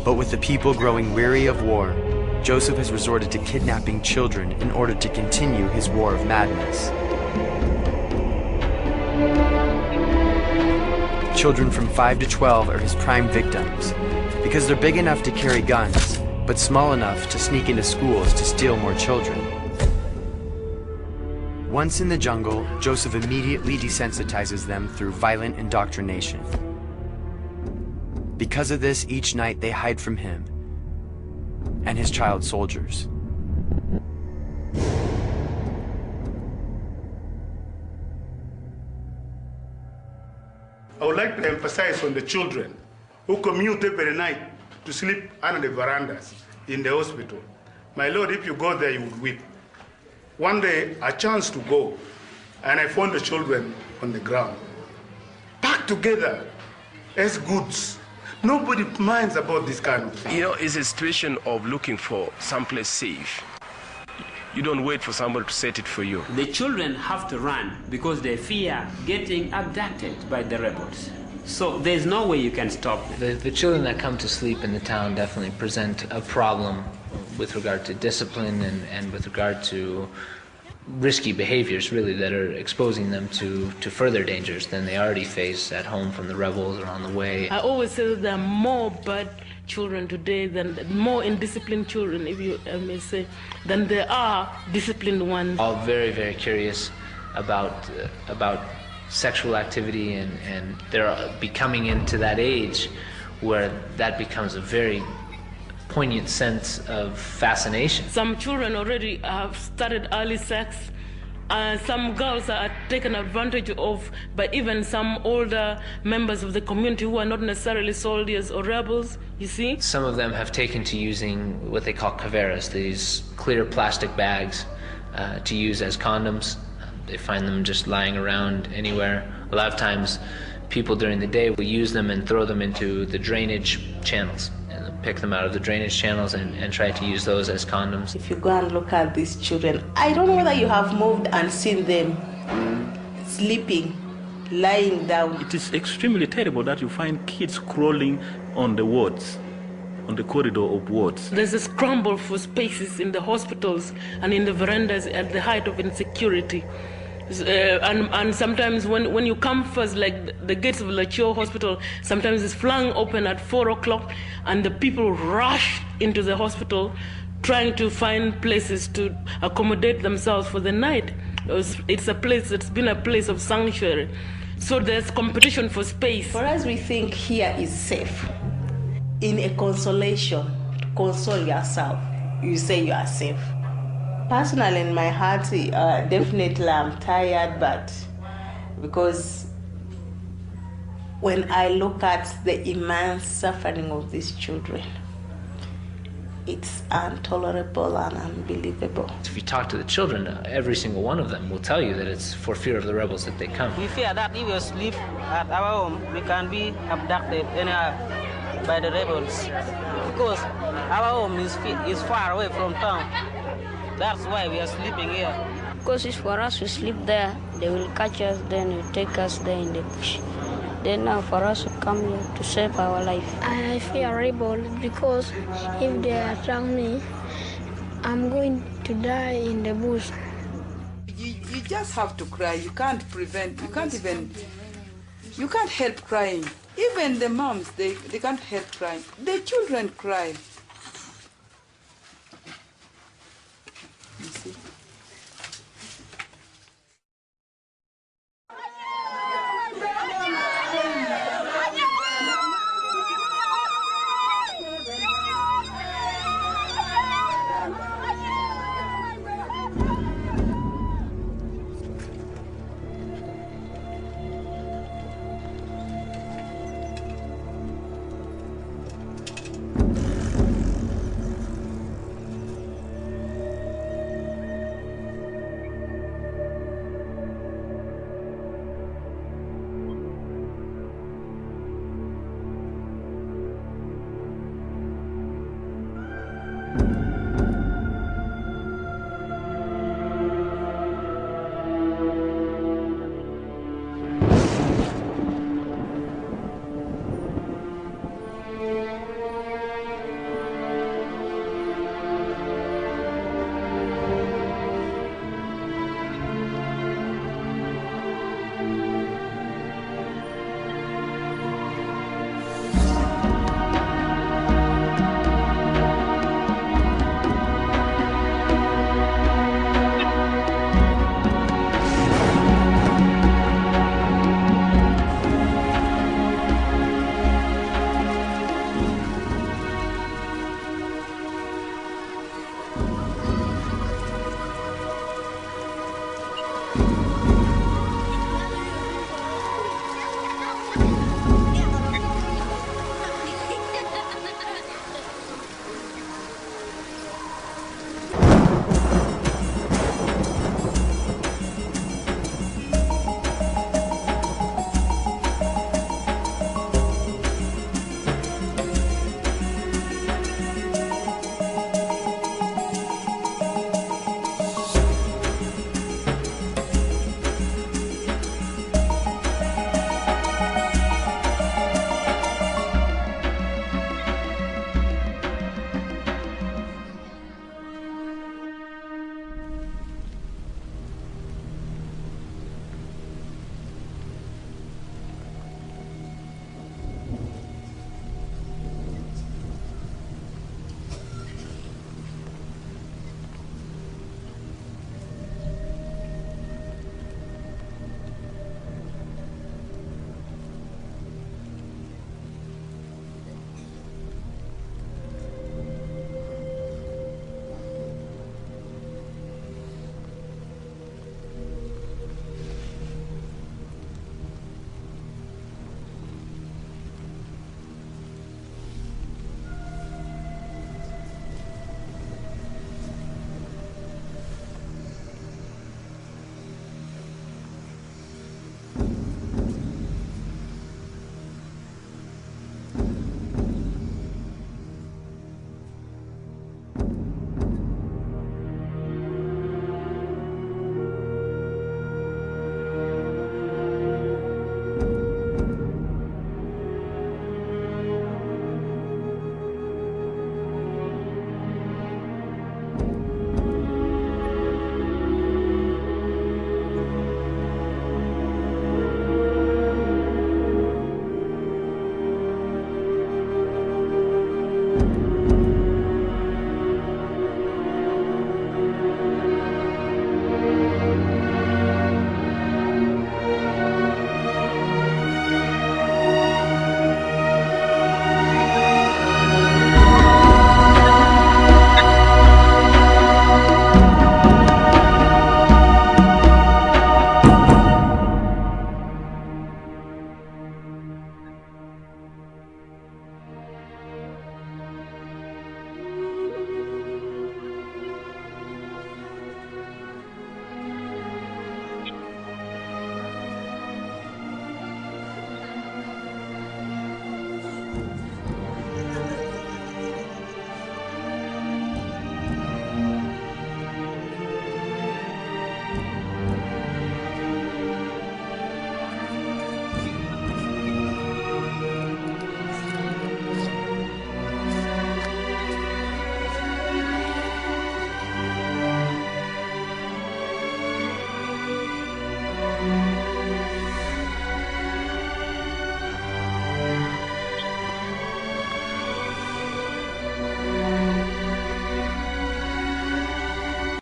But with the people growing weary of war, Joseph has resorted to kidnapping children in order to continue his war of madness. Children from 5 to 12 are his prime victims because they're big enough to carry guns, but small enough to sneak into schools to steal more children. Once in the jungle, Joseph immediately desensitizes them through violent indoctrination. Because of this, each night they hide from him and his child soldiers. I would like to emphasize on the children who commute every night to sleep under the verandas in the hospital. My Lord, if you go there, you would weep. One day, a chance to go, and I found the children on the ground, packed together as goods. Nobody minds about this kind of thing. You know, it's a situation of looking for someplace safe. You don't wait for somebody to set it for you. The children have to run because they fear getting abducted by the rebels. So there's no way you can stop them. The children that come to sleep in the town definitely present a problem with regard to discipline and with regard to risky behaviors, really, that are exposing them to further dangers than they already face at home from the rebels or on the way. I always say that there are more bad children today than more indisciplined children, if you may say, than there are disciplined ones. All very, very curious about sexual activity, and they're becoming into that age where that becomes a very poignant sense of fascination. Some children already have started early sex. Some girls are taken advantage of by even some older members of the community who are not necessarily soldiers or rebels, you see. Some of them have taken to using what they call caveras, these clear plastic bags to use as condoms. They find them just lying around anywhere. A lot of times people during the day will use them and throw them into the drainage channels. Pick them out of the drainage channels and try to use those as condoms. If you go and look at these children, I don't know whether you have moved and seen them sleeping, lying down. It is extremely terrible that you find kids crawling on the wards, on the corridor of wards. There's a scramble for spaces in the hospitals and in the verandas at the height of insecurity. And sometimes when you come first, like the gates of Lachio Hospital, sometimes it's flung open at 4 o'clock and the people rush into the hospital trying to find places to accommodate themselves for the night. It's a place that's been a place of sanctuary. So there's competition for space. For us, we think here is safe. In a consolation, to console yourself, you say you are safe. Personally, in my heart, definitely I'm tired, but because when I look at the immense suffering of these children, it's intolerable and unbelievable. If you talk to the children, every single one of them will tell you that it's for fear of the rebels that they come. We fear that if we sleep at our home, we can be abducted by the rebels because our home is far away from town. That's why we are sleeping here. Because it's for us to sleep there, they will catch us, then will take us there in the bush. Then now for us to come here to save our life. I fear rebels because if they attack me, I'm going to die in the bush. You just have to cry. You can't help crying. Even the moms, they can't help crying. The children cry.